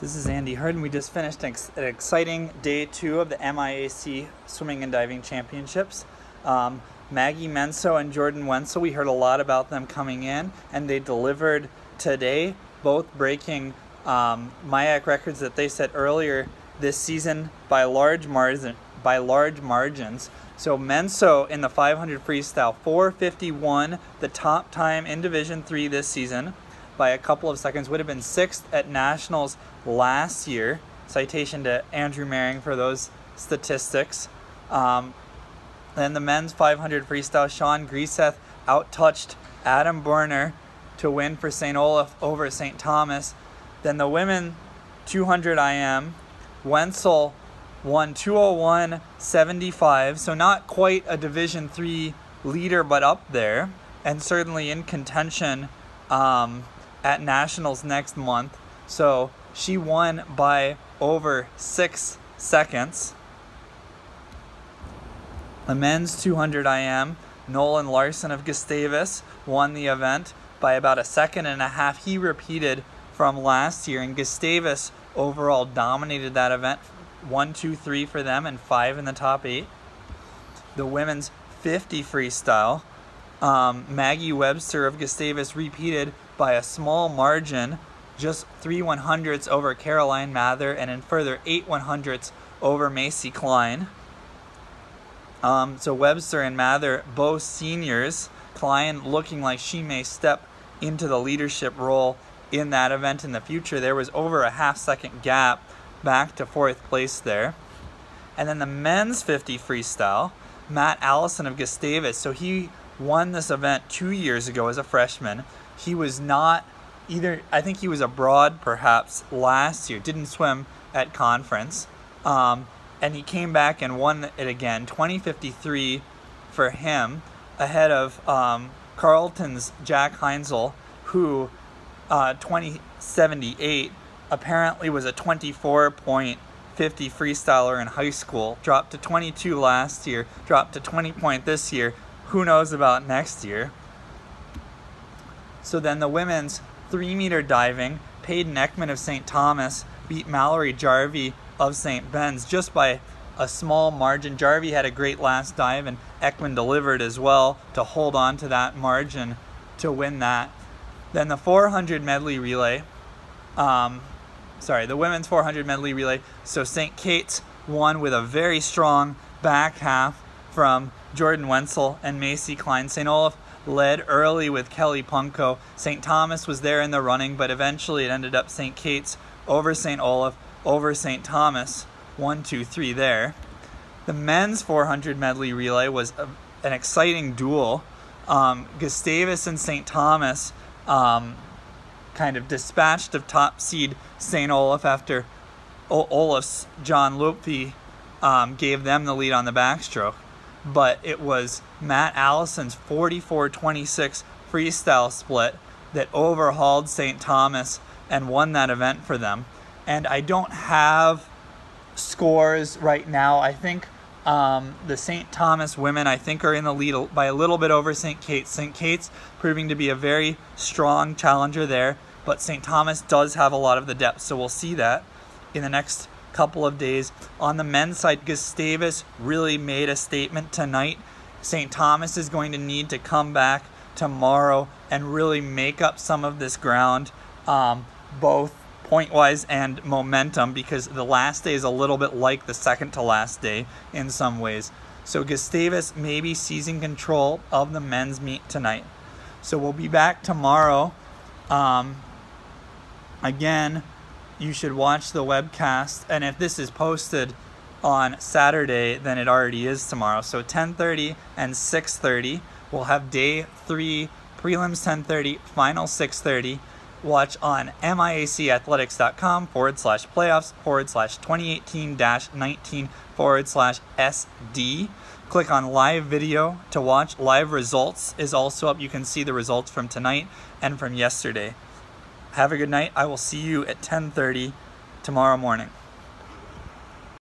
This is Andy Hurd, and we just finished an exciting day 2 of the MIAC Swimming and Diving Championships. Maggie Menso and Jordan Wenzel, we heard a lot about them coming in, and they delivered today, both breaking MIAC records that they set earlier this season by large margins. So Menso in the 500 freestyle, 4:51, the top time in Division 3 this season, by a couple of seconds. Would have been 6th at Nationals last year. Citation to Andrew Maring for those statistics. Then the men's 500 freestyle, Sean Grieseth outtouched Adam Burner to win for St. Olaf over St. Thomas. Then the women 200 IM, Wenzel won 201.75, so not quite a Division 3 leader, but up there, and certainly in contention at Nationals next month. So she won by over 6 seconds. The men's 200 IM, Nolan Larson of Gustavus won the event by about 1.5 seconds. He repeated from last year, and Gustavus overall dominated that event. 1, 2, 3 for them, and 5 in the top 8. The women's 50 freestyle, Maggie Webster of Gustavus repeated by a small margin, just 3 100ths over Caroline Mather, and in further 8 100ths over Macy Klein. So Webster and Mather, both seniors. Klein looking like she may step into the leadership role in that event in the future. There was over a 1/2 second gap back to 4th place there. And then the men's 50 freestyle, Matt Allison of Gustavus. So he won this event 2 years ago as a freshman. He was not either, I think he was abroad perhaps last year, didn't swim at conference. And he came back and won it again, 20:53 for him, ahead of Carleton's Jack Heinzel, who 2078 apparently was a 24.50 freestyler in high school, dropped to 22 last year, dropped to 20 point this year. Who knows about next year? So then the women's 3-meter diving, Peyton Ekman of St. Thomas beat Mallory Jarvie of St. Ben's just by a small margin. Jarvie had a great last dive, and Ekman delivered as well to hold on to that margin to win that. Then the 400 medley relay, the women's 400 medley relay. So St. Kate's won with a very strong back half from Jordan Wenzel and Macy Klein. St. Olaf led early with Kelly Punko. St. Thomas was there in the running, but eventually it ended up St. Kate's over St. Olaf, over St. Thomas, 1, 2, 3 there. The men's 400 medley relay was an exciting duel. Gustavus and St. Thomas kind of dispatched of top seed St. Olaf after Olaf's John Lupke gave them the lead on the backstroke. But it was Matt Allison's 44-26 freestyle split that overhauled St. Thomas and won that event for them. And I don't have scores right now. I think the St. Thomas women, I think, are in the lead by a little bit over St. Kate's. St. Kate's proving to be a very strong challenger there, but St. Thomas does have a lot of the depth, so we'll see that in the next couple of days. On the men's side, Gustavus really made a statement tonight. St. Thomas is going to need to come back tomorrow and really make up some of this ground, both point-wise and momentum, because the last day is a little bit like the second to last day in some ways. So Gustavus may be seizing control of the men's meet tonight. So we'll be back tomorrow. Again, you should watch the webcast, and if this is posted on Saturday, then it already is tomorrow. So 10:30 and 6:30, we'll have day 3, prelims 10:30, final 6:30. Watch on miacathletics.com/4/2018-19/SD. Click on live video to watch. Live results is also up. You can see the results from tonight and from yesterday. Have a good night. I will see you at 10:30 tomorrow morning.